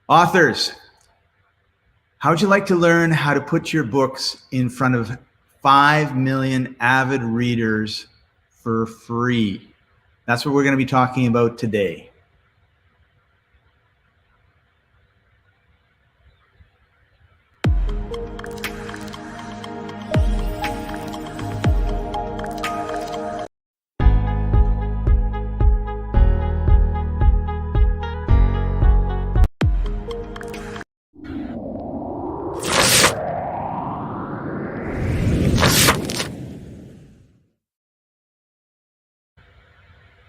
Authors, how would you like to learn how to put your books in front of 5 million avid readers for free? That's what we're going to be talking about today.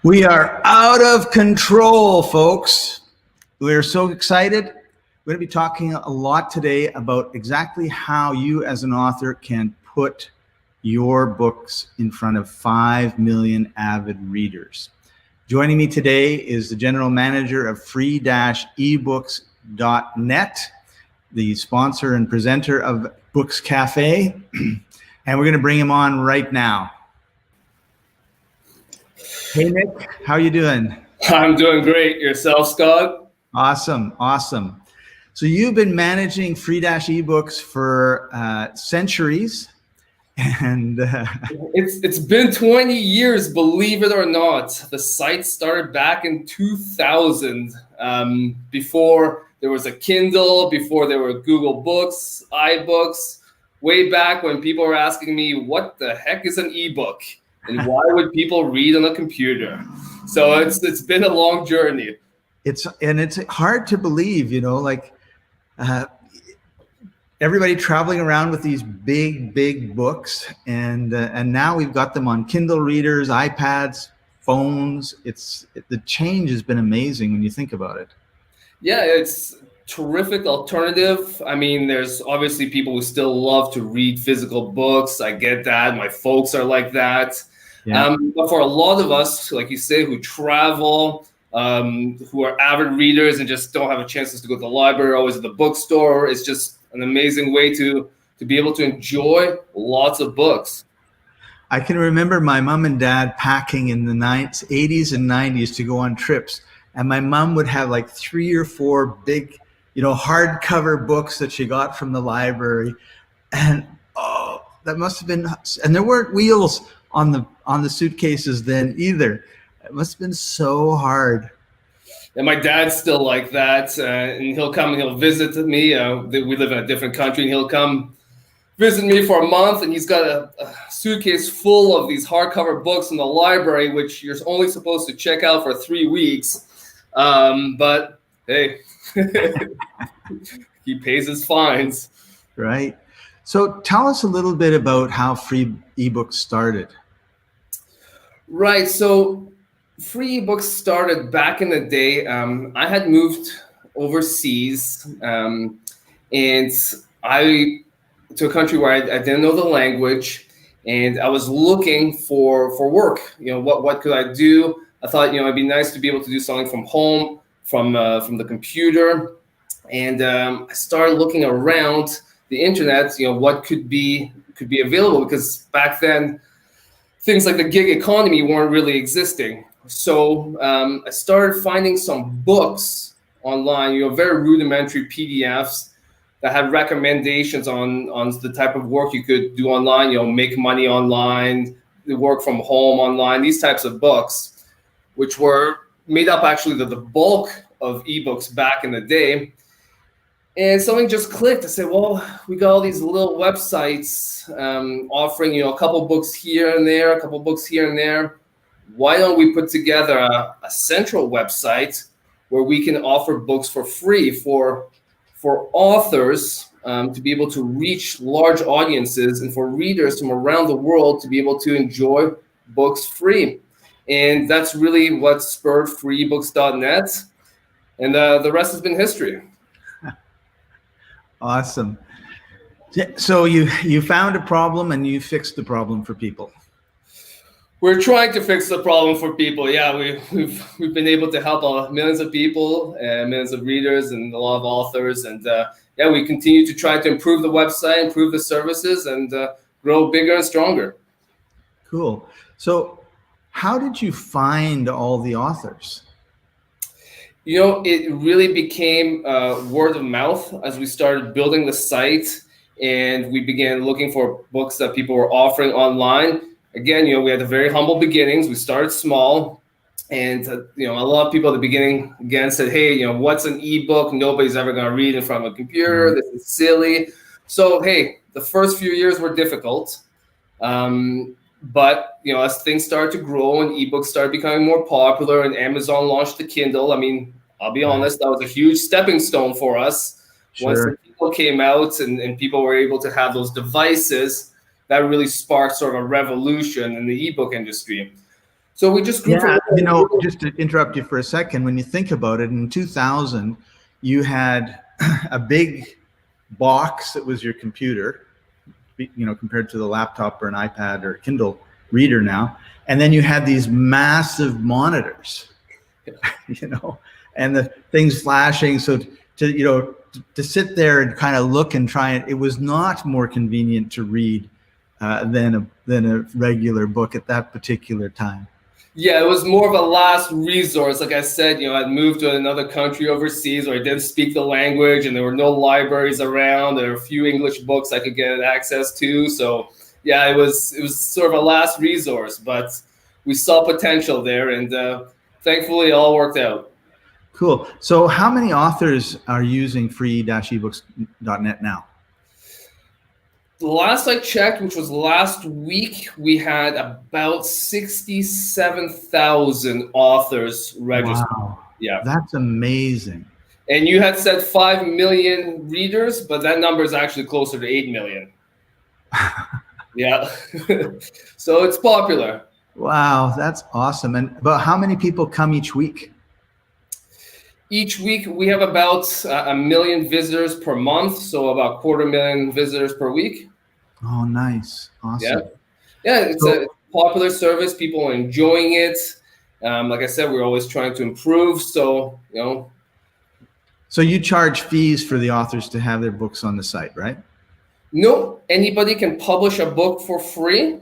We are out of control, folks. We're so excited. We're going to be talking a lot today about exactly how you as an author can put your books in front of 5 million avid readers. Joining me today is the general manager of free-ebooks.net, the sponsor and presenter of Books Cafe, and we're going to bring him on right now. Hey, Nick, how are you doing? I'm doing great. Yourself, Scott? Awesome, awesome. So you've been managing free-ebooks for centuries, and It's been 20 years, believe it or not. The site started back in 2000, before there was a Kindle, before there were Google Books, iBooks, way back when people were asking me, what the heck is an ebook? And why would people read on a computer? So it's been a long journey. It's hard to believe, you know, like everybody traveling around with these big books, and now we've got them on Kindle readers, iPads, phones. The change has been amazing when you think about it. Yeah, it's terrific alternative. I mean, there's obviously people who still love to read physical books. I get that. My folks are like that. Yeah. But for a lot of us, like you say, who travel, who are avid readers and just don't have a chance to go to the library, always at the bookstore, it's just an amazing way to be able to enjoy lots of books. I can remember my mom and dad packing in the 80s and 90s to go on trips. And my mom would have like 3 or 4 big, hardcover books that she got from the library. And oh, that must have been, and there weren't wheels on the suitcases then either. It must have been so hard. And my dad's still like that, and he'll come and he'll visit me. We live in a different country, and he'll come visit me for a month, and he's got a suitcase full of these hardcover books in the library, which you're only supposed to check out for 3 weeks. But hey, he pays his fines. Right. So tell us a little bit about how free ebooks started. Right. So free ebooks started back in the day. I had moved overseas, and to a country where I didn't know the language, and I was looking for work. What could I do? I thought, it'd be nice to be able to do something from home, from the computer. And I started looking around the internet, what could be available, because back then things like the gig economy weren't really existing. So I started finding some books online, very rudimentary PDFs that had recommendations on the type of work you could do online, make money online, work from home online, these types of books, which were made up actually the bulk of ebooks back in the day. And something just clicked. I said, well, we got all these little websites offering, a couple books here and there, a couple books here and there. Why don't we put together a central website where we can offer books for free for authors to be able to reach large audiences, and for readers from around the world to be able to enjoy books free. And that's really what spurred freeebooks.net. And the rest has been history. Awesome. So you found a problem and you fixed the problem for people. We're trying to fix the problem for people. Yeah, we've been able to help millions of people, millions of readers, and a lot of authors. And we continue to try to improve the website, improve the services, and grow bigger and stronger. Cool. So how did you find all the authors? It really became word of mouth as we started building the site and we began looking for books that people were offering online. Again, we had the very humble beginnings. We started small, and a lot of people at the beginning again said, "Hey, what's an ebook? Nobody's ever going to read in front of a computer. This is silly." So, hey, the first few years were difficult. But as things started to grow and ebooks started becoming more popular and Amazon launched the Kindle, I mean, I'll be honest, that was a huge stepping stone for us. Sure. Once the Kindle came out and people were able to have those devices, that really sparked sort of a revolution in the ebook industry. So we just grew from there. Just to interrupt you for a second, when you think about it, in 2000, you had a big box that was your computer, compared to the laptop or an iPad or a Kindle reader now. And then you had these massive monitors, and the things flashing. So to sit there and kind of look and try it was not more convenient to read than a regular book at that particular time. Yeah, it was more of a last resource. Like I said, I'd moved to another country overseas where I didn't speak the language and there were no libraries around. There were a few English books I could get access to. So yeah, it was sort of a last resource, but we saw potential there and thankfully it all worked out. Cool. So how many authors are using free-ebooks.net now? The last I checked, which was last week, we had about 67,000 authors registered. Wow. Yeah. That's amazing. And you had said 5 million readers, but that number is actually closer to 8 million. Yeah. So it's popular. Wow, that's awesome. And about how many people come each week? Each week we have about 1 million visitors per month, so about 250,000 visitors per week. Oh, nice. Awesome. Yeah, it's a popular service. People are enjoying it. Like I said, we're always trying to improve. So, So you charge fees for the authors to have their books on the site, right? No, anybody can publish a book for free,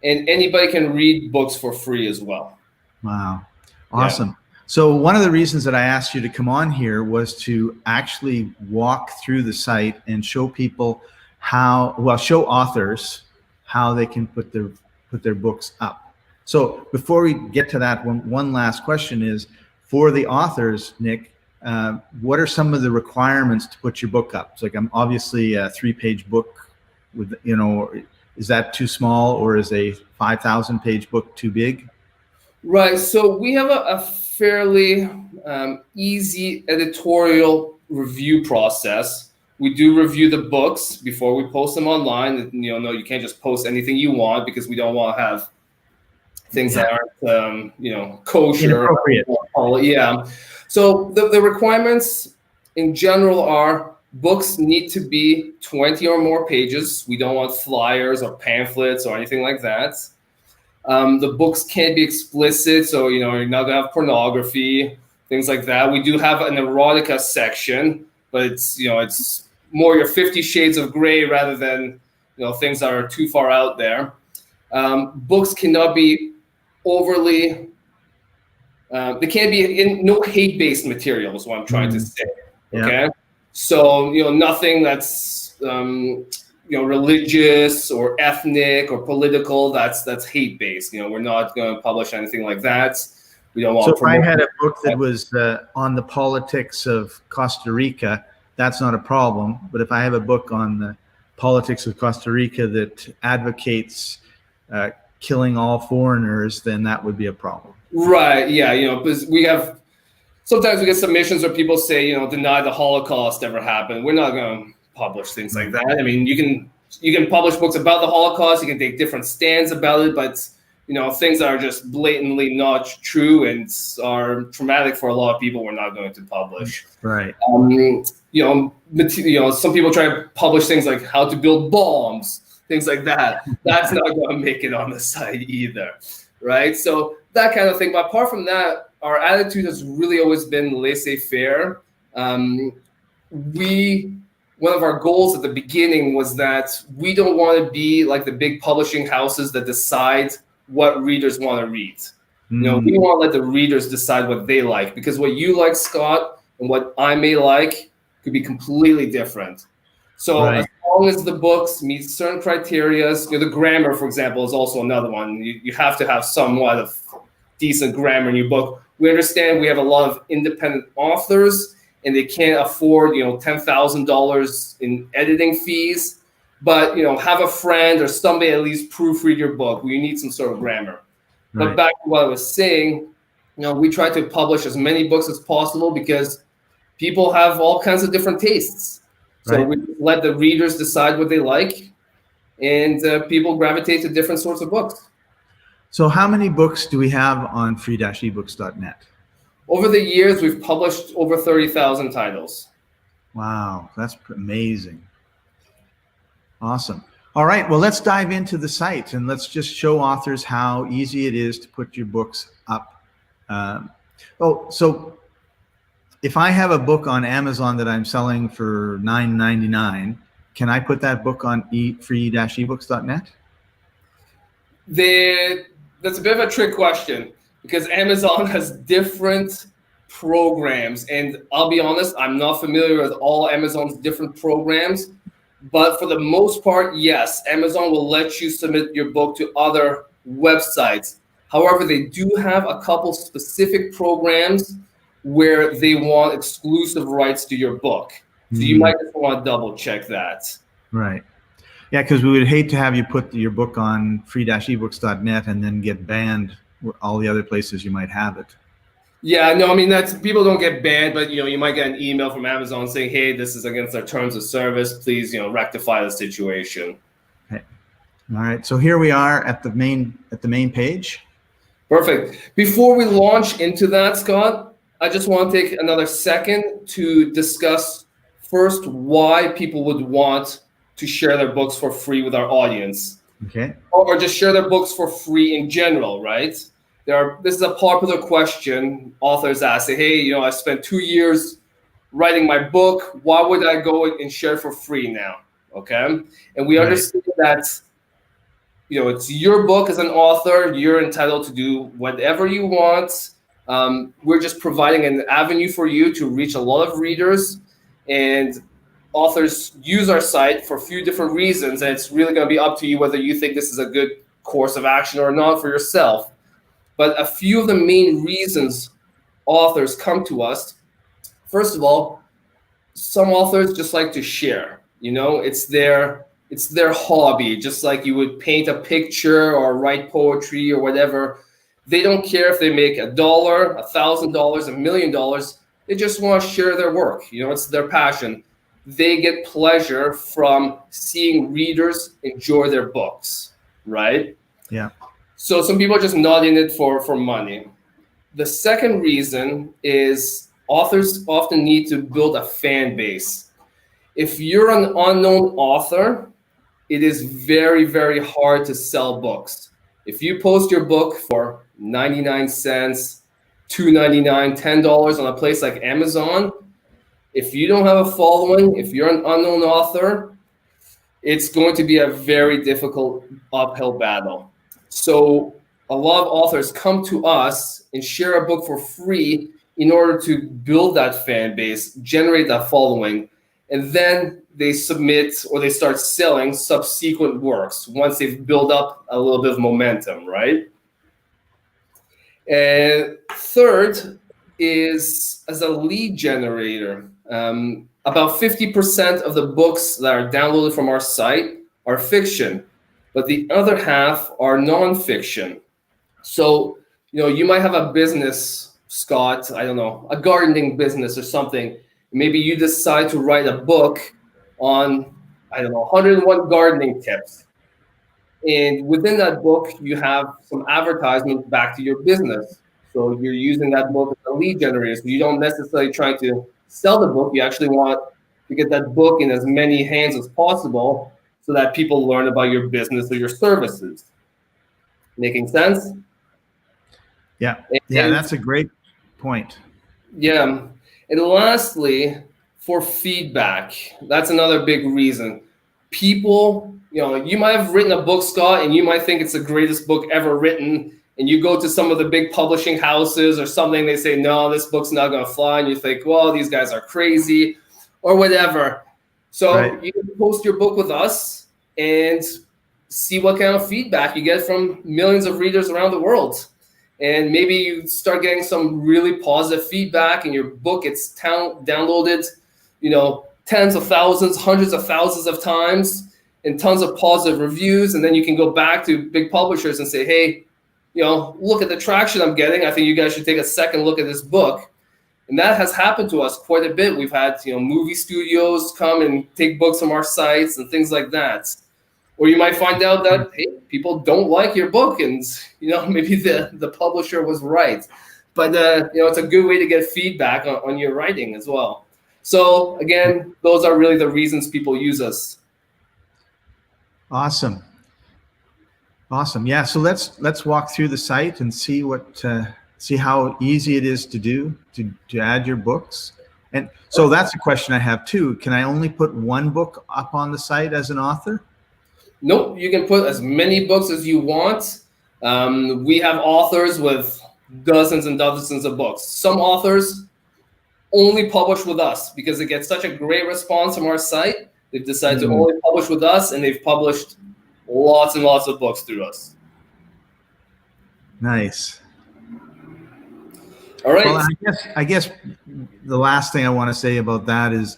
and anybody can read books for free as well. Wow. Awesome. Yeah. So one of the reasons that I asked you to come on here was to actually walk through the site and show people show authors how they can put their books up. So before we get to that, one last question is, for the authors, Nic, what are some of the requirements to put your book up? It's like, I'm obviously a 3-page book with, is that too small, or is a 5,000-page book too big? Right. So we have a fairly easy editorial review process. We do review the books before we post them online. No, you can't just post anything you want because we don't want to have things that aren't, kosher. Inappropriate. Yeah. So the requirements in general are books need to be 20 or more pages. We don't want flyers or pamphlets or anything like that. The books can't be explicit, so you're not gonna have pornography, things like that. We do have an erotica section, but it's more your 50 Shades of Grey rather than things that are too far out there. Books cannot be overly. They can't be no hate-based material is what I'm trying to say. Okay, yeah. So nothing that's religious or ethnic or political, that's hate-based. We're not going to publish anything like that. We don't want. So if I had a book that was on the politics of Costa Rica, that's not a problem. But if I have a book on the politics of Costa Rica that advocates killing all foreigners, then that would be a problem. Right. Yeah. Because sometimes we get submissions where people say, deny the Holocaust ever happened. We're not going to publish things like that. I mean, you can publish books about the Holocaust. You can take different stands about it, but things that are just blatantly not true and are traumatic for a lot of people, we're not going to publish. Right. Some people try to publish things like how to build bombs, things like that. That's not going to make it on the site either, right? So that kind of thing. But apart from that, our attitude has really always been laissez-faire. One of our goals at the beginning was that we don't want to be like the big publishing houses that decide what readers want to read. We want to let the readers decide what they like, because what you like, Scott, and what I may like could be completely different. So as Right. long as the books meet certain criteria, the grammar, for example, is also another one. You have to have somewhat of decent grammar in your book. We understand we have a lot of independent authors, and they can't afford, $10,000 in editing fees. But have a friend or somebody at least proofread your book. You need some sort of grammar. But Right. back to what I was saying, we try to publish as many books as possible because people have all kinds of different tastes. So Right. we let the readers decide what they like, and people gravitate to different sorts of books. So how many books do we have on free-ebooks.net? Over the years, we've published over 30,000 titles. Wow, that's amazing. Awesome. All right, well, let's dive into the site and let's just show authors how easy it is to put your books up. So if I have a book on Amazon that I'm selling for $9.99, can I put that book on free-ebooks.net? That's a bit of a trick question, because Amazon has different programs. And I'll be honest, I'm not familiar with all Amazon's different programs. But for the most part, yes, Amazon will let you submit your book to other websites. However, they do have a couple specific programs where they want exclusive rights to your book. So you might just want to double check that. Right. Yeah, because we would hate to have you put your book on free-ebooks.net and then get banned all the other places you might have it. Yeah, no, I mean, that's, people don't get banned, but you might get an email from Amazon saying, "Hey, this is against our terms of service. Please, rectify the situation." Okay. All right. So here we are at the main page. Perfect. Before we launch into that, Scott, I just want to take another second to discuss first why people would want to share their books for free with our audience. Okay. Or just share their books for free in general, right? This is a popular question authors ask. Say, "Hey, I spent 2 years writing my book. Why would I go and share it for free now?" Okay, and we understand that it's your book as an author. You're entitled to do whatever you want. We're just providing an avenue for you to reach a lot of readers, and authors use our site for a few different reasons, and it's really going to be up to you whether you think this is a good course of action or not for yourself. But a few of the main reasons authors come to us: first of all, some authors just like to share. It's their hobby, just like you would paint a picture or write poetry or whatever. They don't care if they make $1, $1,000, $1 million. They just want to share their work. It's their passion. They get pleasure from seeing readers enjoy their books, right? Yeah. So some people are just not in it for money. The second reason is authors often need to build a fan base. If you're an unknown author, it is very, very hard to sell books. If you post your book for 99 cents, $2.99, $10 on a place like Amazon, if you don't have a following, if you're an unknown author, it's going to be a very difficult uphill battle. So a lot of authors come to us and share a book for free in order to build that fan base, generate that following, and then they submit or they start selling subsequent works once they've built up a little bit of momentum, right? And third is as a lead generator. About 50% of the books that are downloaded from our site are fiction, but the other half are nonfiction. So, you might have a business, Scott, I don't know, a gardening business or something. Maybe you decide to write a book on, I don't know, 101 gardening tips. And within that book, you have some advertisement back to your business. So you're using that book as a lead generator. So you don't necessarily try to sell the book. You actually want to get that book in as many hands as possible so that people learn about your business or your services. Making sense? Yeah. Yeah, that's a great point. Yeah. And lastly, for feedback, that's another big reason. People, you might have written a book, Scott, and you might think it's the greatest book ever written, and you go to some of the big publishing houses or something, they say, no, this book's not going to fly. And you think, well, these guys are crazy or whatever. So Right. you can post your book with us and see what kind of feedback you get from millions of readers around the world. And maybe you start getting some really positive feedback and your book gets downloaded, tens of thousands, hundreds of thousands of times and tons of positive reviews. And then you can go back to big publishers and say, hey, look at the traction I'm getting. I think you guys should take a second look at this book. And that has happened to us quite a bit. We've had, movie studios come and take books from our sites and things like that. Or you might find out that, hey, people don't like your book and, maybe the publisher was right. But, it's a good way to get feedback on your writing as well. So, again, those are really the reasons people use us. Awesome. Yeah. So let's walk through the site and see see how easy it is to do to add your books. And so that's a question I have too. Can I only put one book up on the site as an author? Nope. You can put as many books as you want. We have authors with dozens and dozens of books. Some authors only publish with us because it gets such a great response from our site. They've decided to only publish with us, and they've published lots and lots of books through us. Nice. All right. Well, I guess the last thing I want to say about that is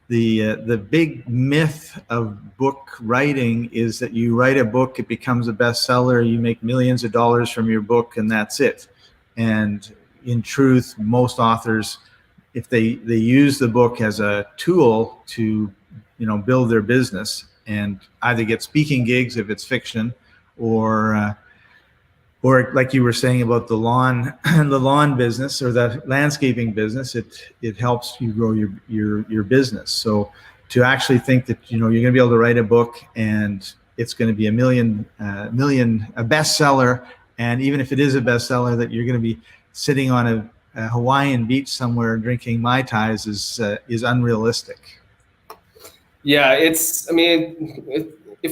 the big myth of book writing is that you write a book, it becomes a bestseller, you make millions of dollars from your book, and that's it. And in truth, most authors, if they use the book as a tool to build their business and either get speaking gigs if it's fiction, or like you were saying about the lawn business or the landscaping business, it helps you grow your business. So to actually think that you're going to be able to write a book and it's going to be a bestseller, and even if it is a bestseller, that you're going to be sitting on a Hawaiian beach somewhere drinking Mai Tais is unrealistic. Yeah, if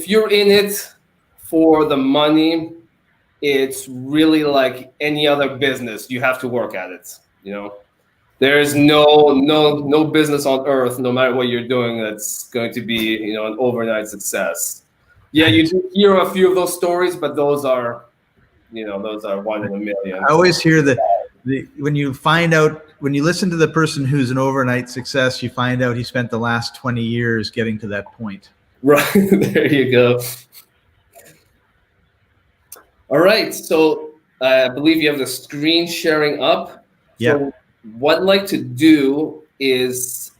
you're in it for the money, it's really like any other business. You have to work at it. There is no business on earth, no matter what you're doing, that's going to be an overnight success. Yeah, you do hear a few of those stories, but those are one in a million. I always hear that when you listen to the person who's an overnight success, you find out he spent the last 20 years getting to that point. Right. There you go. All right. So I believe you have the screen sharing up. Yeah. So what I'd like to do is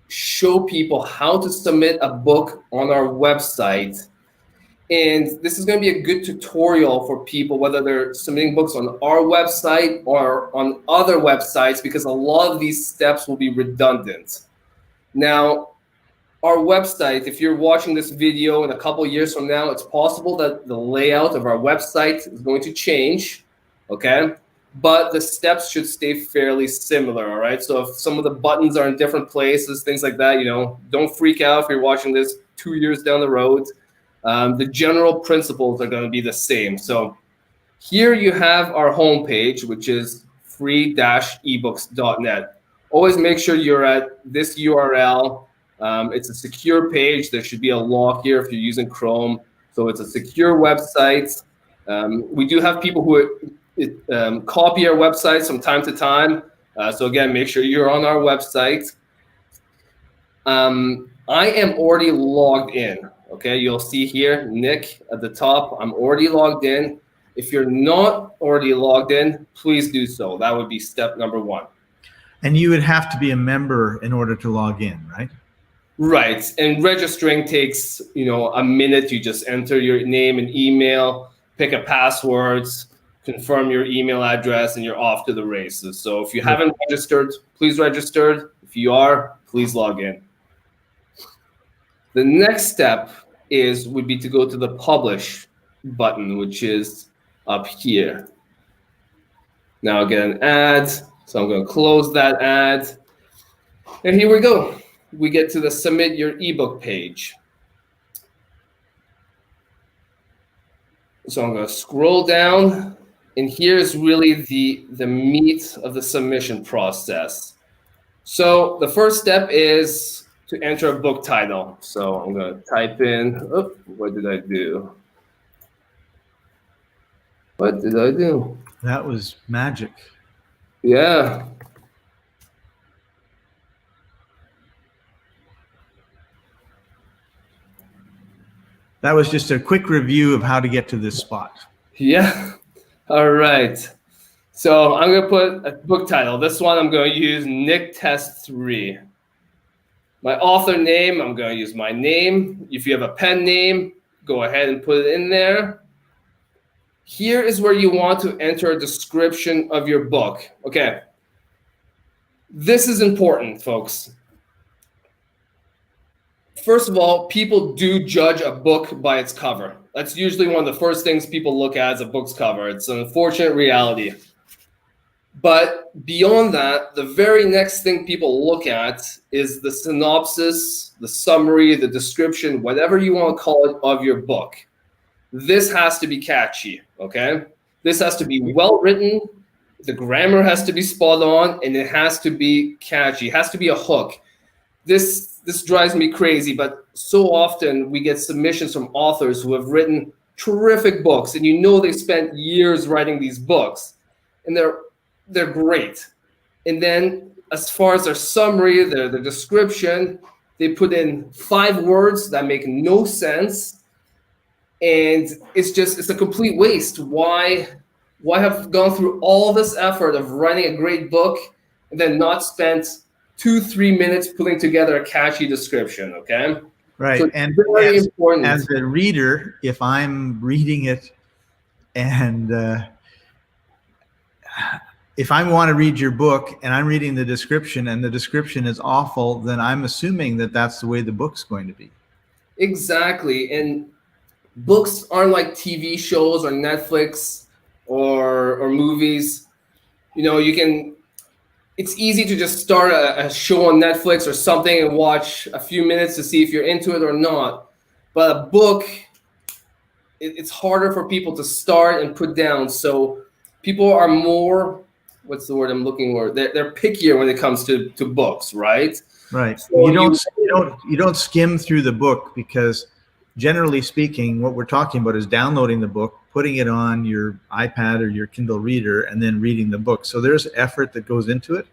show people how to submit a book on our website. And this is going to be a good tutorial for people, whether they're submitting books on our website or on other websites, because a lot of these steps will be redundant. Now, our website, if you're watching this video in a couple of years from now, it's possible that the layout of our website is going to change, okay? But the steps should stay fairly similar, all right? So if some of the buttons are in different places, things like that, don't freak out if you're watching this 2 years down the road. The general principles are going to be the same. So here you have our homepage, which is free-ebooks.net. Always make sure you're at this URL. It's a secure page. There should be a lock here if you're using Chrome. So it's a secure website. We do have people who copy our websites from time to time. So again, make sure you're on our website. I am already logged in. Okay, you'll see here, Nick at the top. I'm already logged in. If you're not already logged in, please do so. That would be step number one. And you would have to be a member in order to log in, right? Right. And registering takes, a minute. You just enter your name and email, pick a password, confirm your email address, and you're off to the races. So if you haven't registered, please register. If you are, please log in. The next step would be to go to the publish button, which is up here. Now I get an ad, so I'm going to close that ad. And here we go. We get to the submit your ebook page. So I'm going to scroll down, and here's really the meat of the submission process. So the first step is to enter a book title. So I'm going to type in, oh, what did I do? What did I do? That was magic. Yeah. That was just a quick review of how to get to this spot. Yeah. All right. So I'm going to put a book title. This one I'm going to use Nic Test 3. My author name, I'm going to use my name. If you have a pen name, go ahead and put it in there. Here is where you want to enter a description of your book. Okay. This is important, folks. First of all, people do judge a book by its cover. That's usually one of the first things people look at as a book's cover. It's an unfortunate reality. But beyond that, the very next thing people look at is the synopsis, the summary, the description, whatever you want to call it, of your book. This has to be catchy, okay? This has to be well written. The grammar has to be spot on, and it has to be catchy. It has to be a hook. This drives me crazy, but so often we get submissions from authors who have written terrific books, and you know they spent years writing these books, and they're great. And then as far as their summary, their description, they put in 5 words that make no sense, and it's a complete waste. Why have gone through all this effort of writing a great book and then not spent 2-3 minutes putting together a catchy description, okay? Right. So and very important. As a reader, if I'm reading it and if I want to read your book and I'm reading the description and the description is awful, then I'm assuming that that's the way the book's going to be. Exactly. And books aren't like TV shows or Netflix or movies. You know, it's easy to just start a show on Netflix or something and watch a few minutes to see if you're into it or not. But a book, it's harder for people to start and put down. So people are more, what's the word I'm looking for? They're pickier when it comes to books, right? Right. So you don't skim through the book, because generally speaking, what we're talking about is downloading the book, putting it on your iPad or your Kindle reader, and then reading the book. So there's effort that goes into it.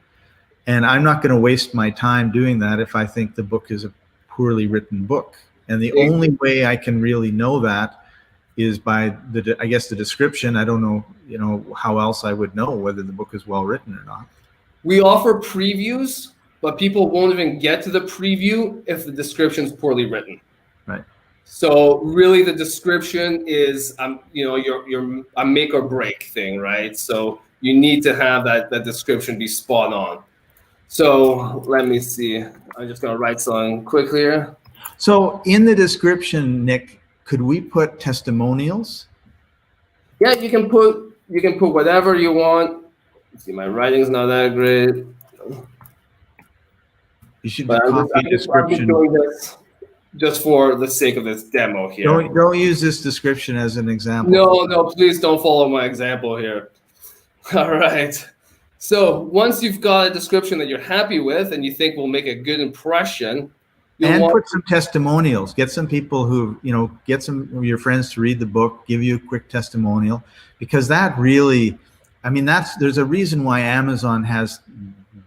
And I'm not going to waste my time doing that if I think the book is a poorly written book. And the only way I can really know that is by I guess the description. I don't know, how else I would know whether the book is well written or not. We offer previews, but people won't even get to the preview if the description is poorly written. Right. So really, the description is, your a make or break thing, right? So you need to have that description be spot on. So let me see. I'm just gonna write something quick here. So in the description, Nic, could we put testimonials? Yeah, you can put whatever you want. Let's see, my writing's not that great. You should I'm copy description. doing this just for the sake of this demo here. Don't use this description as an example. No, please don't follow my example here. All right. So once you've got a description that you're happy with and you think will make a good impression, put some testimonials. Get some people who, get some of your friends to read the book, give you a quick testimonial, because that really, there's a reason why Amazon has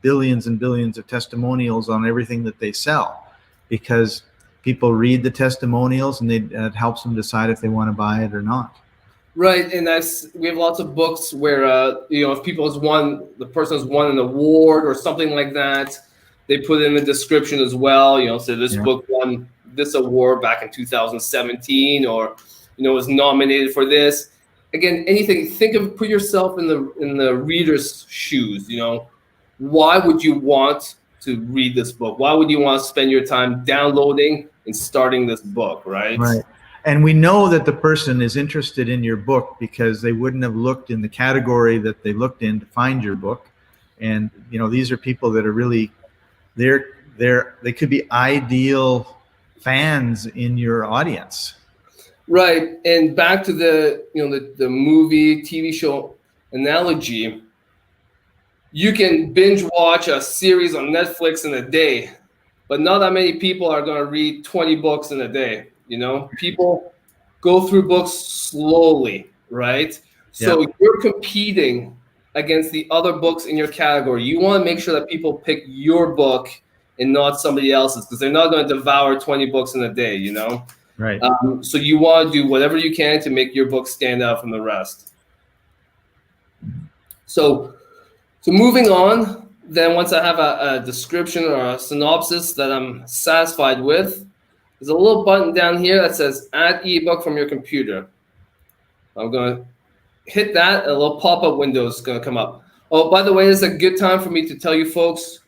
billions and billions of testimonials on everything that they sell, because people read the testimonials and it helps them decide if they want to buy it or not. Right, and we have lots of books where if the person has won an award or something like that, they put in the description as well. So this book won this award back in 2017, or was nominated for this. Again, anything. Put yourself in the reader's shoes. Why would you want to read this book? Why would you want to spend your time downloading and starting this book, right? Right. And we know that the person is interested in your book because they wouldn't have looked in the category that they looked in to find your book. And, these are people that are really, they could be ideal fans in your audience. Right. And back to the movie, TV show analogy, you can binge watch a series on Netflix in a day, but not that many people are going to read 20 books in a day. People go through books slowly, right? Yeah. So you're competing against the other books in your category. You want to make sure that people pick your book and not somebody else's, because they're not going to devour 20 books in a day. Right. So you want to do whatever you can to make your book stand out from the rest. So moving on, then once I have a description or a synopsis that I'm satisfied with, there's a little button down here that says add ebook from your computer. I'm going to hit that, and a little pop-up window is going to come up. Oh, by the way, this is a good time for me to tell you folks,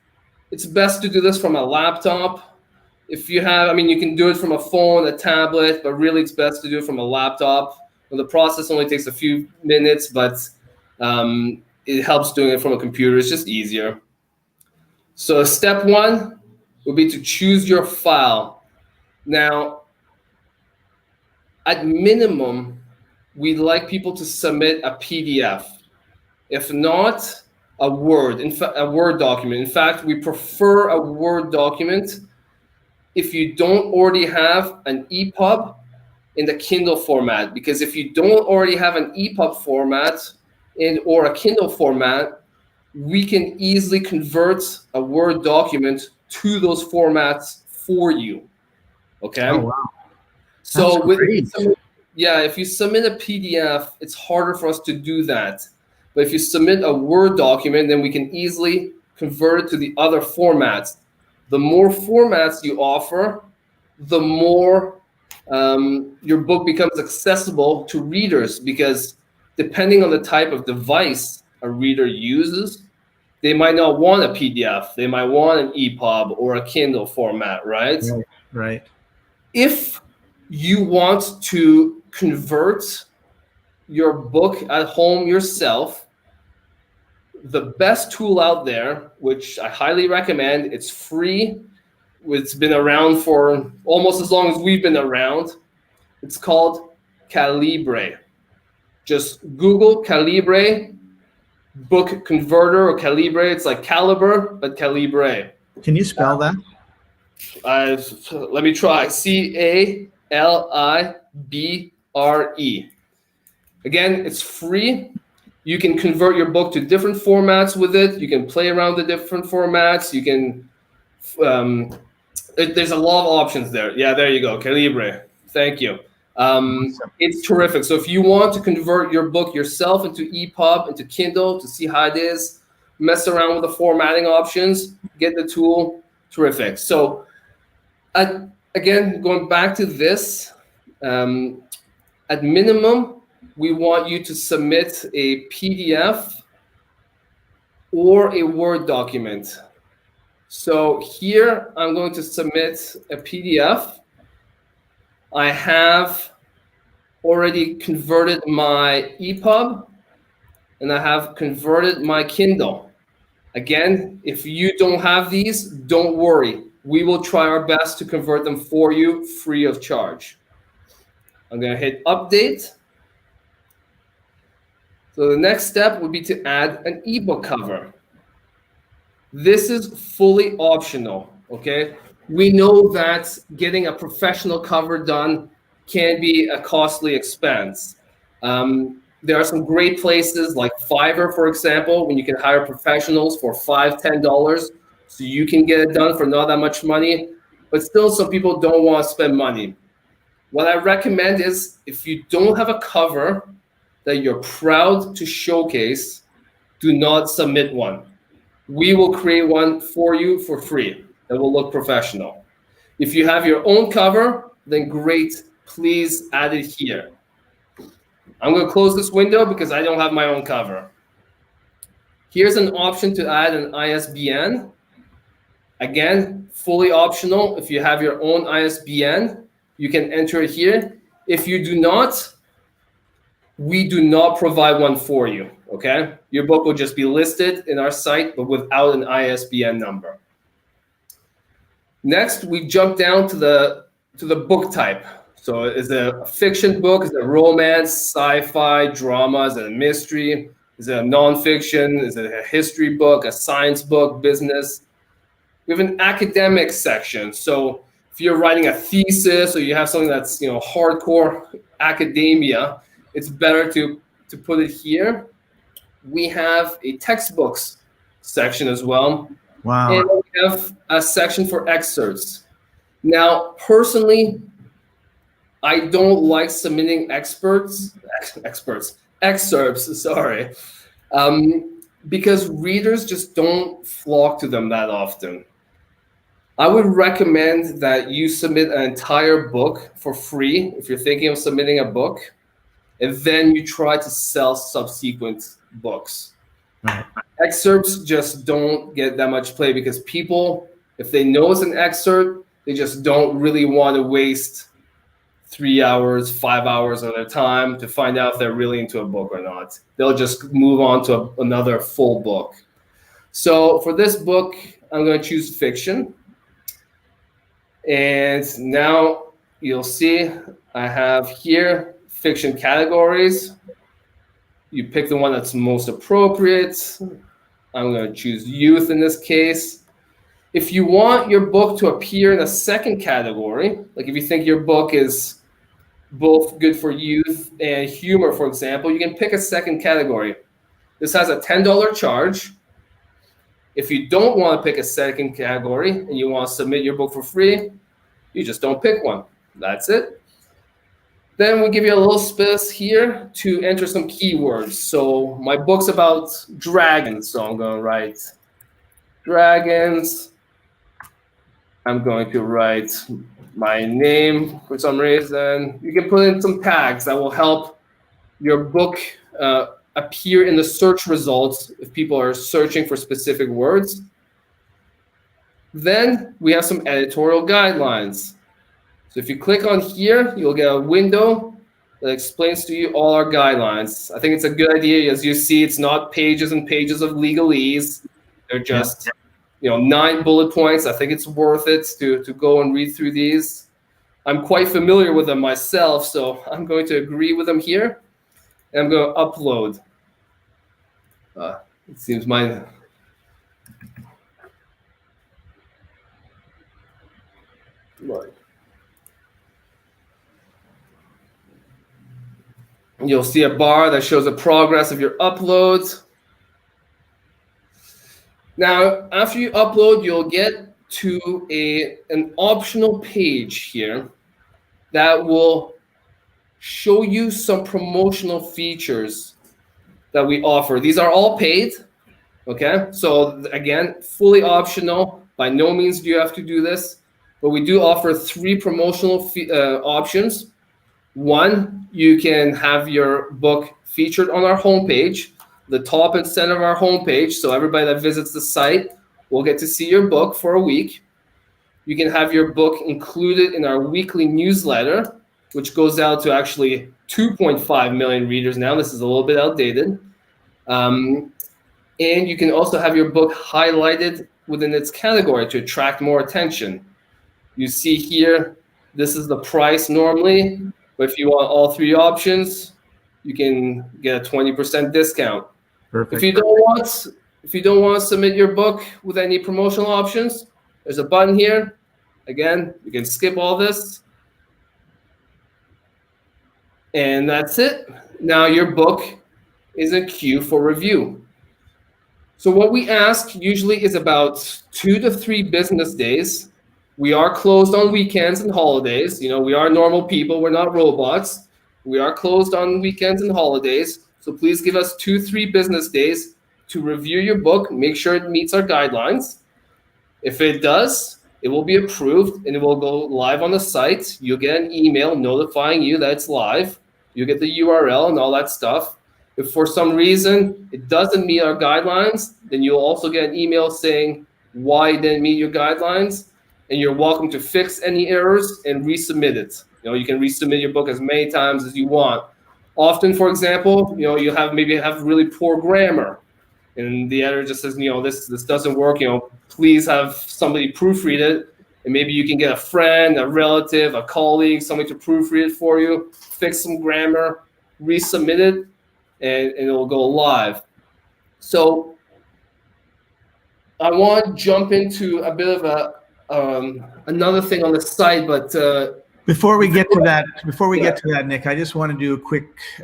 it's best to do this from a laptop. If you have, you can do it from a phone, a tablet, but really it's best to do it from a laptop. The process only takes a few minutes, but it helps doing it from a computer. It's just easier. So step one would be to choose your file. Now, at minimum, we'd like people to submit a PDF. If not, a Word document. In fact, we prefer a Word document if you don't already have an EPUB in the Kindle format, because if you don't already have an EPUB format or a Kindle format, we can easily convert a Word document to those formats for you. Okay. Oh, wow. So great. if you submit a PDF, it's harder for us to do that. But if you submit a Word document, then we can easily convert it to the other formats. The more formats you offer, the more your book becomes accessible to readers, because depending on the type of device a reader uses, they might not want a PDF. They might want an EPUB or a Kindle format, right? Right. If you want to convert your book at home yourself, the best tool out there, which I highly recommend, it's free. It's been around for almost as long as we've been around. It's called Calibre. Just Google Calibre book converter or Calibre. It's like Caliber, but Calibre. Can you spell that? Let me try. Calibre. Again, it's free. You can convert your book to different formats with it. You can play around the different formats. You can, there's a lot of options there. Yeah, there you go, Calibre. Thank you. It's terrific. So if you want to convert your book yourself into EPUB, into Kindle, to see how it is, mess around with the formatting options, get the tool, terrific. So again, going back to this, at minimum, we want you to submit a PDF or a Word document. So here I'm going to submit a PDF. I have already converted my EPUB and I have converted my Kindle. Again, if you don't have these, don't worry. We will try our best to convert them for you free of charge. I'm going to hit update. So the next step would be to add an ebook cover. This is fully optional, okay? We know that getting a professional cover done can be a costly expense. There are some great places like Fiverr, for example, when you can hire professionals for $5, $10, so you can get it done for not that much money, but still some people don't want to spend money. What I recommend is, if you don't have a cover that you're proud to showcase, do not submit one. We will create one for you for free that will look professional. If you have your own cover, then great, please add it here. I'm going to close this window because I don't have my own cover. Here's an option to add an ISBN. Again, fully optional. If you have your own ISBN, you can enter it here. If you do not, we do not provide one for you, okay? Your book will just be listed in our site, but without an ISBN number. Next, we jump down to the book type. So is it a fiction book? Is it romance, sci-fi, drama? Is it a mystery? Is it a nonfiction? Is it a history book, a science book, business? We have an academic section. So if you're writing a thesis or you have something that's hardcore academia, it's better to put it here. We have a textbooks section as well. Wow. And we have a section for excerpts. Now, personally, I don't like submitting excerpts, sorry, because readers just don't flock to them that often. I would recommend that you submit an entire book for free if you're thinking of submitting a book, and then you try to sell subsequent books. Right. Excerpts just don't get that much play because people, if they know it's an excerpt, they just don't really want to waste 3 hours, 5 hours of their time to find out if they're really into a book or not. They'll just move on to another full book. So for this book, I'm going to choose fiction. And now you'll see I have here fiction categories. You pick the one that's most appropriate. I'm going to choose youth in this case. If you want your book to appear in a second category, like if you think your book is both good for youth and humor, for example, you can pick a second category. This has a $10 charge. If you don't want to pick a second category and you want to submit your book for free, you just don't pick one. That's it. Then we give you a little space here to enter some keywords. So my book's about dragons, so I'm going to write dragons. I'm going to write my name for some reason. You can put in some tags that will help your book appear in the search results if people are searching for specific words. Then we have some editorial guidelines. So if you click on here, you'll get a window that explains to you all our guidelines. I think it's a good idea. As you see, it's not pages and pages of legalese. They're just 9 bullet points. I think it's worth it to go and read through these. I'm quite familiar with them myself, so I'm going to agree with them here. And I'm going to upload. It seems my... Right. You'll see a bar that shows the progress of your uploads. Now, after you upload, you'll get to an optional page here that will show you some promotional features that we offer. These are all paid, okay? So again, fully optional. By no means do you have to do this, but we do offer 3 promotional options. One, you can have your book featured on our homepage, the top and center of our homepage. So everybody that visits the site will get to see your book for a week. You can have your book included in our weekly newsletter, which goes out to actually 2.5 million readers now. This is a little bit outdated. And you can also have your book highlighted within its category to attract more attention. You see here, this is the price normally. But if you want all 3 options, you can get a 20% discount. Perfect. If you don't want to submit your book with any promotional options, there's a button here. Again, you can skip all this. And that's it. Now your book is in queue for review. So what we ask usually is about 2 to 3 business days. We are closed on weekends and holidays. We are normal people. We're not robots. We are closed on weekends and holidays. So please give us 2-3 business days to review your book, make sure it meets our guidelines. If it does, it will be approved and it will go live on the site. You'll get an email notifying you that it's live. You'll get the URL and all that stuff. If for some reason it doesn't meet our guidelines, then you'll also get an email saying why it didn't meet your guidelines. And you're welcome to fix any errors and resubmit it. You can resubmit your book as many times as you want. Often, for example, you maybe have really poor grammar, and the editor just says, this doesn't work. Please have somebody proofread it and maybe you can get a friend, a relative, a colleague, somebody to proofread it for you, fix some grammar, resubmit it, and it will go live. So I want to jump into a bit of another thing on the site, but before we get to that, Nick, I just want to do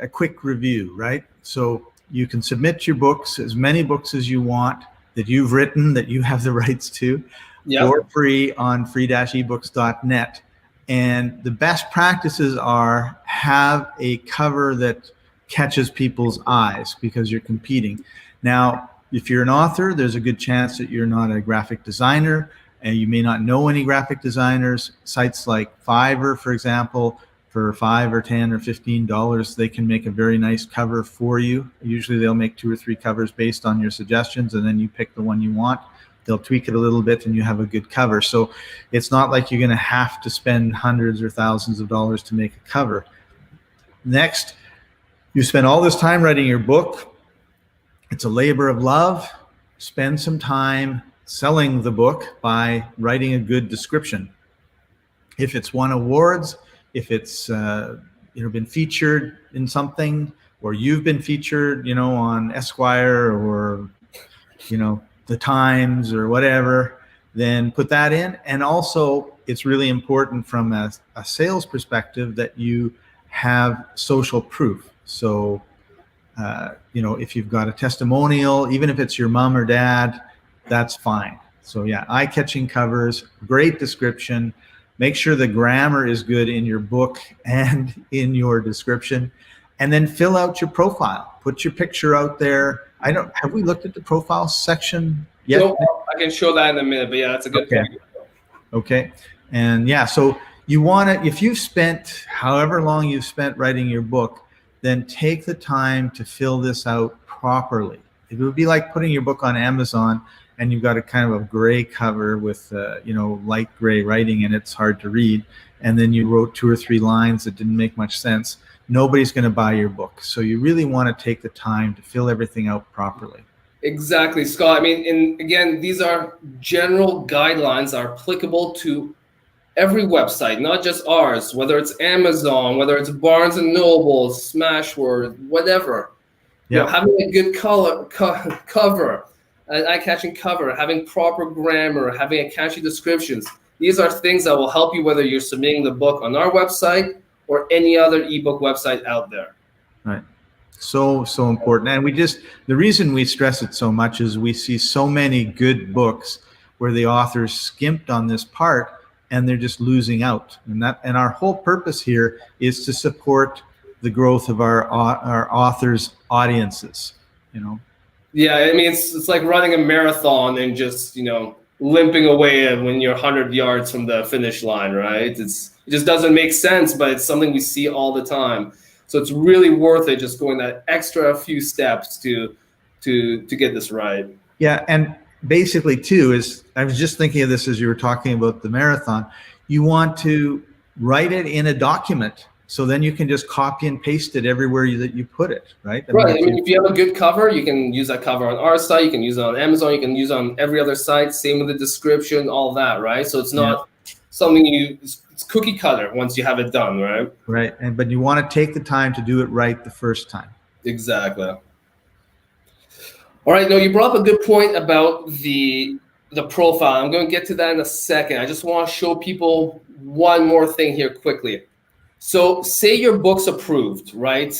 a quick review, right? So you can submit your books, as many books as you want that you've written, that you have the rights to, for free on free-ebooks.net. And the best practices are have a cover that catches people's eyes because you're competing. Now, if you're an author, there's a good chance that you're not a graphic designer, and you may not know any graphic designers. Sites like Fiverr, for example, for $5 or $10 or $15, they can make a very nice cover for you. Usually they'll make 2 or 3 covers based on your suggestions, and then you pick the one you want. They'll tweak it a little bit and you have a good cover. So it's not like you're going to have to spend hundreds or thousands of dollars to make a cover. Next, you spend all this time writing your book. It's a labor of love. Spend some time selling the book by writing a good description. If it's won awards, if it's been featured in something, or you've been featured, on Esquire or the Times or whatever, then put that in. And also, it's really important from a sales perspective that you have social proof. So if you've got a testimonial, even if it's your mom or dad, that's fine. So yeah, eye-catching covers, great description. Make sure the grammar is good in your book and in your description, and then fill out your profile. Put your picture out there. Have we looked at the profile section yet? No, I can show that in a minute, but yeah, that's a good point. Okay. And yeah, so you want to, if you've spent however long you've spent writing your book, then take the time to fill this out properly. It would be like putting your book on Amazon and you've got a kind of a gray cover with, light gray writing, and it's hard to read. And then you wrote 2 or 3 lines that didn't make much sense. Nobody's going to buy your book. So you really want to take the time to fill everything out properly. Exactly, Scott. I mean, and again, these are general guidelines that are applicable to every website, not just ours, whether it's Amazon, whether it's Barnes & Noble, Smashword, whatever. Yeah. Having a good cover, an eye-catching cover, having proper grammar, having a catchy descriptions. These are things that will help you whether you're submitting the book on our website or any other ebook website out there. Right. So important. And the reason we stress it so much is we see so many good books where the authors skimped on this part and they're just losing out. And our whole purpose here is to support the growth of our authors' audiences, Yeah, I mean, it's like running a marathon and just, limping away when you're 100 yards from the finish line, right? It just doesn't make sense, but it's something we see all the time. So it's really worth it just going that extra few steps to get this right. Yeah, and basically too I was just thinking of this as you were talking about the marathon. You want to write it in a document, so then you can just copy and paste it everywhere that you put it, right? Right. If you have a good cover, you can use that cover on our site. You can use it on Amazon. You can use it on every other site. Same with the description, all that, right? So it's not something it's cookie cutter once you have it done, right? Right. But you want to take the time to do it right the first time. Exactly. All right. Now, you brought up a good point about the profile. I'm going to get to that in a second. I just want to show people one more thing here quickly. So say your book's approved, right?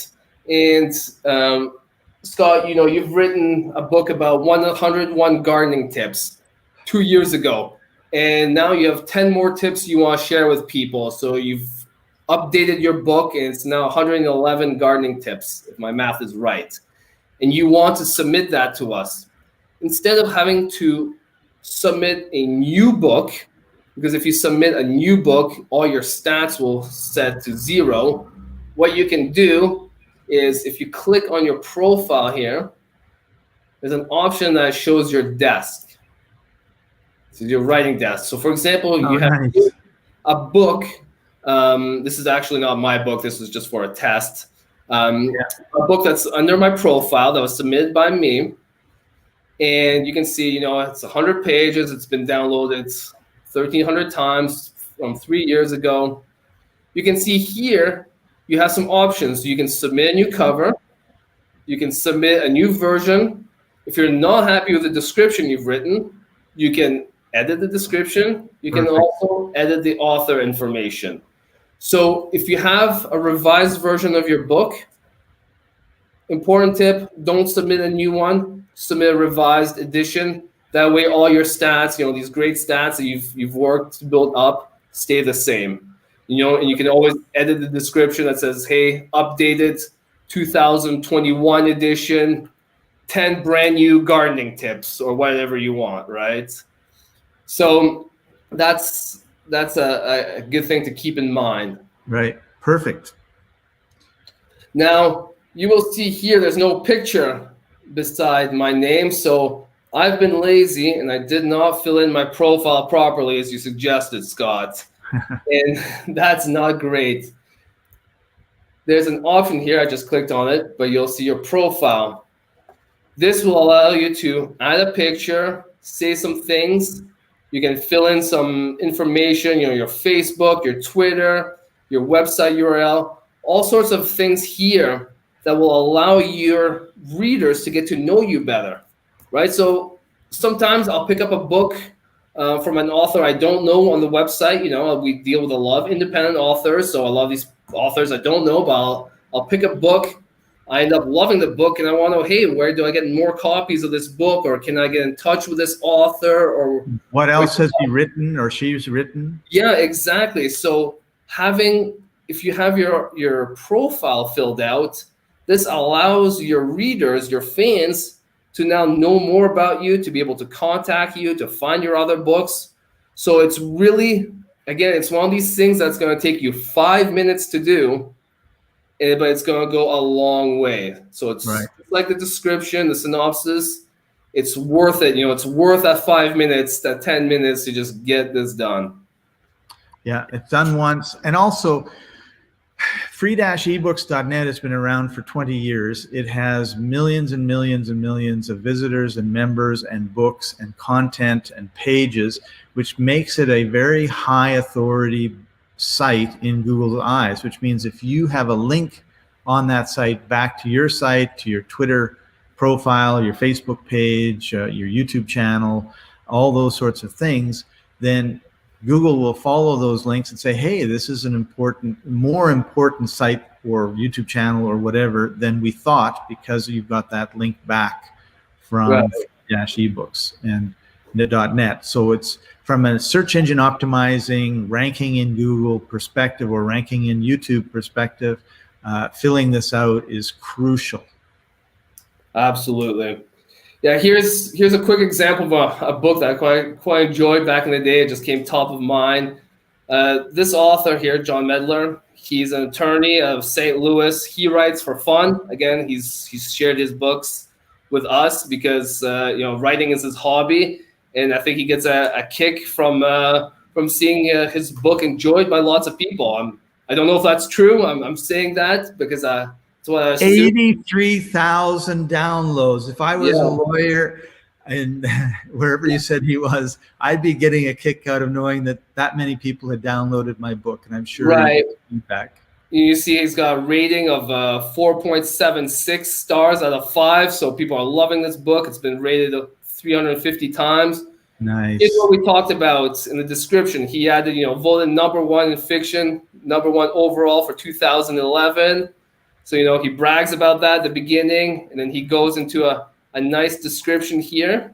And Scott, you've written a book about 101 gardening tips 2 years ago. And now you have 10 more tips you want to share with people. So you've updated your book and it's now 111 gardening tips, if my math is right. And you want to submit that to us. Instead of having to submit a new book, because if you submit a new book, all your stats will set to 0. What you can do is if you click on your profile here, there's an option that shows your desk. So your writing desk. So for example, you have a book. This is actually not my book. This was just for a test. A book that's under my profile that was submitted by me. And you can see, it's 100 pages. It's been downloaded 1,300 times from 3 years ago. You can see here, you have some options. You can submit a new cover. You can submit a new version. If you're not happy with the description you've written, you can edit the description. You can Perfect. also edit the author information. So if you have a revised version of your book, important tip, don't submit a new one, submit a revised edition. That way all your stats, these great stats that you've worked to build up stay the same. And you can always edit the description that says, hey, updated 2021 edition, 10 brand new gardening tips or whatever you want, right? So that's a good thing to keep in mind. Right. Perfect. Now, you will see here, there's no picture beside my name. So I've been lazy and I did not fill in my profile properly as you suggested, Scott. And that's not great. There's an option here, I just clicked on it, but you'll see your profile. This will allow you to add a picture, say some things. You can fill in some information, your Facebook, your Twitter, your website URL, all sorts of things here that will allow your readers to get to know you better, right? So sometimes I'll pick up a book from an author I don't know on the website. We deal with a lot of independent authors, so a lot of these authors I don't know, but I'll pick a book. I end up loving the book, and I want to know, hey, where do I get more copies of this book, or can I get in touch with this author, or what else has he written or she's written? Yeah, exactly. So if you have your profile filled out, this allows your readers, your fans, to now know more about you, to be able to contact you, to find your other books. So it's really, again, it's one of these things that's going to take you 5 minutes to do, but it's going to go a long way. So it's right. Like the description, the synopsis, it's worth it. It's worth that 5 minutes, that 10 minutes to just get this done. Yeah, it's done once. And also, free-ebooks.net has been around for 20 years. It has millions and millions and millions of visitors and members and books and content and pages, which makes it a very high authority site in Google's eyes, which means if you have a link on that site back to your site, to your Twitter profile, your Facebook page, your YouTube channel, all those sorts of things, then Google will follow those links and say, hey, this is more important site or YouTube channel or whatever than we thought, because you've got that link back from ebooks and .net. So it's from a search engine optimizing, ranking in Google perspective or ranking in YouTube perspective, filling this out is crucial. Absolutely. Yeah, here's a quick example of a book that I quite enjoyed back in the day. It just came top of mind. This author here, John Medler, he's an attorney of St. Louis. He writes for fun. Again, he's shared his books with us because writing is his hobby, and I think he gets a kick from seeing his book enjoyed by lots of people. I don't know if that's true. I'm saying that because that's what I assume. 83,000 downloads. If I was a lawyer and wherever you said he was, I'd be getting a kick out of knowing that many people had downloaded my book, and I'm sure feedback. You see he's got a rating of 4.76 stars out of 5, so people are loving this book. It's been rated 350 times. Nice. Here's what we talked about in the description. He added, voted #1 in fiction, #1 overall for 2011. So, he brags about that at the beginning, and then he goes into a nice description here.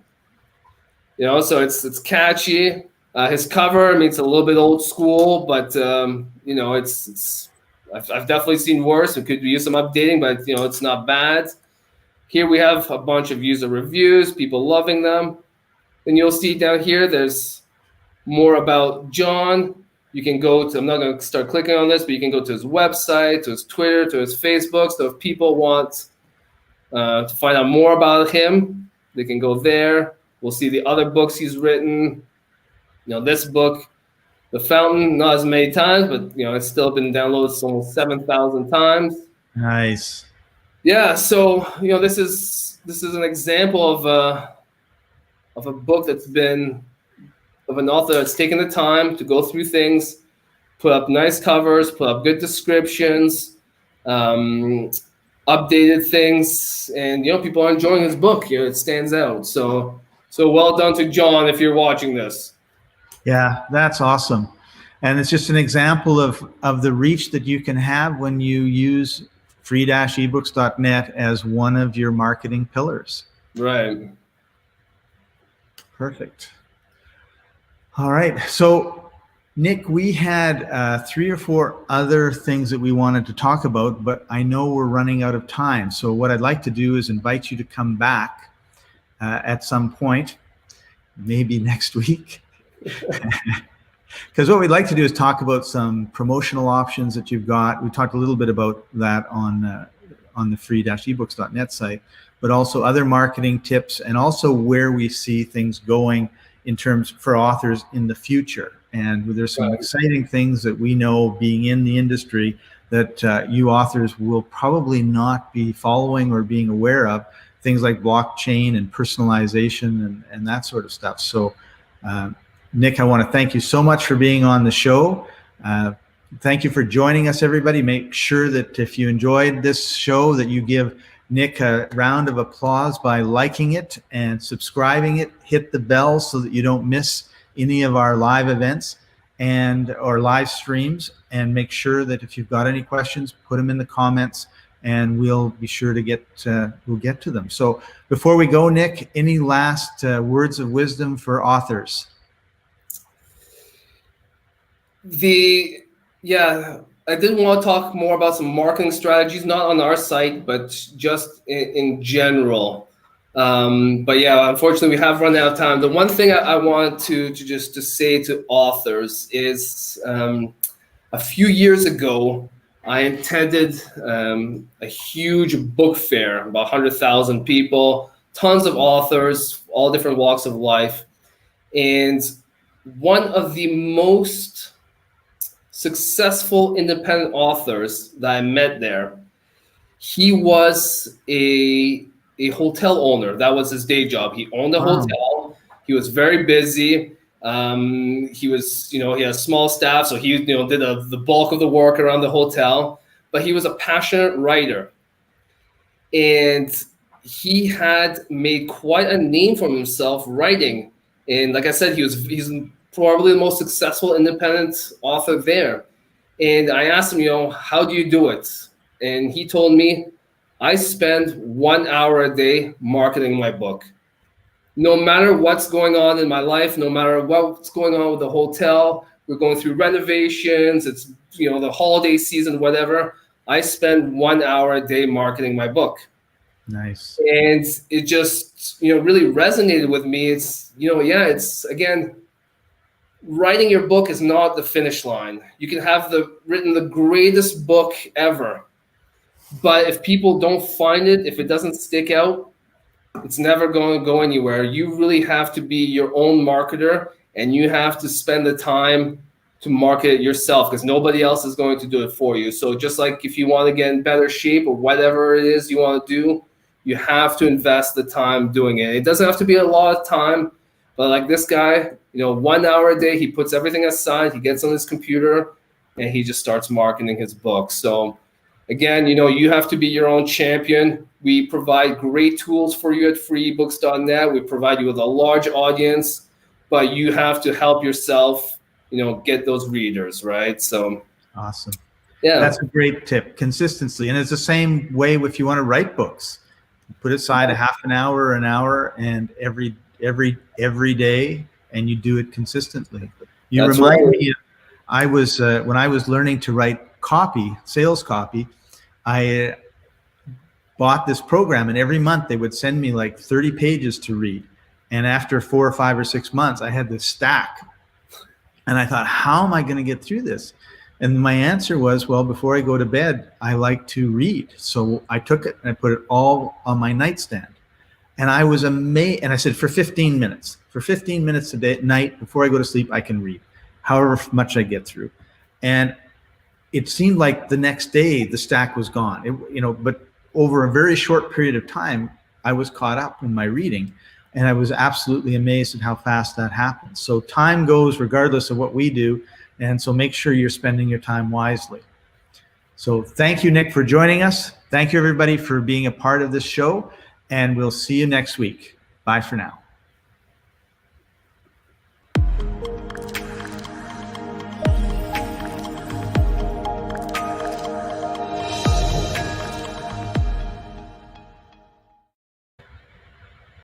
So it's catchy. His cover, it's a little bit old school, but I've definitely seen worse. It could use some updating, but it's not bad. Here we have a bunch of user reviews, people loving them. Then you'll see down here, there's more about John. You can go to, I'm not going to start clicking on this, but you can go to his website, to his Twitter, to his Facebook. So if people want to find out more about him, they can go there. We'll see the other books he's written. This book, The Fountain, not as many times, but it's still been downloaded almost 7,000 times. Nice. Yeah, so this is an example of a book that's been of an author that's taken the time to go through things, put up nice covers, put up good descriptions, updated things, and people are enjoying his book. It stands out. So well done to John if you're watching this. Yeah, that's awesome. And it's just an example of the reach that you can have when you use free-ebooks.net as one of your marketing pillars. Right. Perfect. All right. So, Nic, we had 3 or 4 other things that we wanted to talk about, but I know we're running out of time. So what I'd like to do is invite you to come back at some point, maybe next week. Because what we'd like to do is talk about some promotional options that you've got. We talked a little bit about that on the free-ebooks.net site, but also other marketing tips, and also where we see things going in terms for authors in the future. And there's some exciting things that we know, being in the industry, that you authors will probably not be following or being aware of, things like blockchain and personalization and that sort of stuff. So Nic, I want to thank you so much for being on the show. Thank you for joining us, everybody. Make sure that if you enjoyed this show, that you give Nic a round of applause by liking it and subscribing it. Hit the bell so that you don't miss any of our live events or live streams. And make sure that if you've got any questions, put them in the comments, and we'll be sure to get to them. So before we go, Nic, any last words of wisdom for authors? I did want to talk more about some marketing strategies, not on our site, but just in general. But yeah, unfortunately, we have run out of time. The one thing I wanted to say to authors is a few years ago, I attended a huge book fair, about 100,000 people, tons of authors, all different walks of life. And one of the most successful independent authors that I met there, he was a hotel owner. That was his day job. He owned a hotel. He was very busy. He had a small staff, so he did the bulk of the work around the hotel. But he was a passionate writer, and he had made quite a name for himself writing. And like I said, he's probably the most successful independent author there. And I asked him, how do you do it? And he told me, I spend 1 hour a day marketing my book. No matter what's going on in my life, no matter what's going on with the hotel, we're going through renovations, it's the holiday season, whatever, I spend 1 hour a day marketing my book. Nice. And it just really resonated with me. It's again, writing your book is not the finish line. You can have written the greatest book ever, but if people don't find it, if it doesn't stick out, it's never going to go anywhere. You really have to be your own marketer, and you have to spend the time to market it yourself, because nobody else is going to do it for you. So just like if you want to get in better shape or whatever it is you want to do, you have to invest the time doing it. It doesn't have to be a lot of time, but like this guy, 1 hour a day, he puts everything aside, he gets on his computer, and he just starts marketing his book. So again, you have to be your own champion. We provide great tools for you at free-ebooks.net. We provide you with a large audience, but you have to help yourself, get those readers, right? So awesome. Yeah, that's a great tip. Consistency. And it's the same way if you want to write books. Put aside a half an hour, and every day, and you do it consistently. You That's remind right. me, I was when I was learning to write sales copy, I bought this program, and every month they would send me like 30 pages to read. And after 4 or 5 or 6 months, I had this stack. And I thought, how am I going to get through this? And my answer was, well, before I go to bed, I like to read. So I took it and I put it all on my nightstand. And I was amazed. And I said, for 15 minutes a day at night, before I go to sleep, I can read, however much I get through. And it seemed like the next day the stack was gone. But over a very short period of time, I was caught up in my reading. And I was absolutely amazed at how fast that happens. So time goes regardless of what we do. And so make sure you're spending your time wisely. So thank you, Nic, for joining us. Thank you, everybody, for being a part of this show. And we'll see you next week. Bye for now.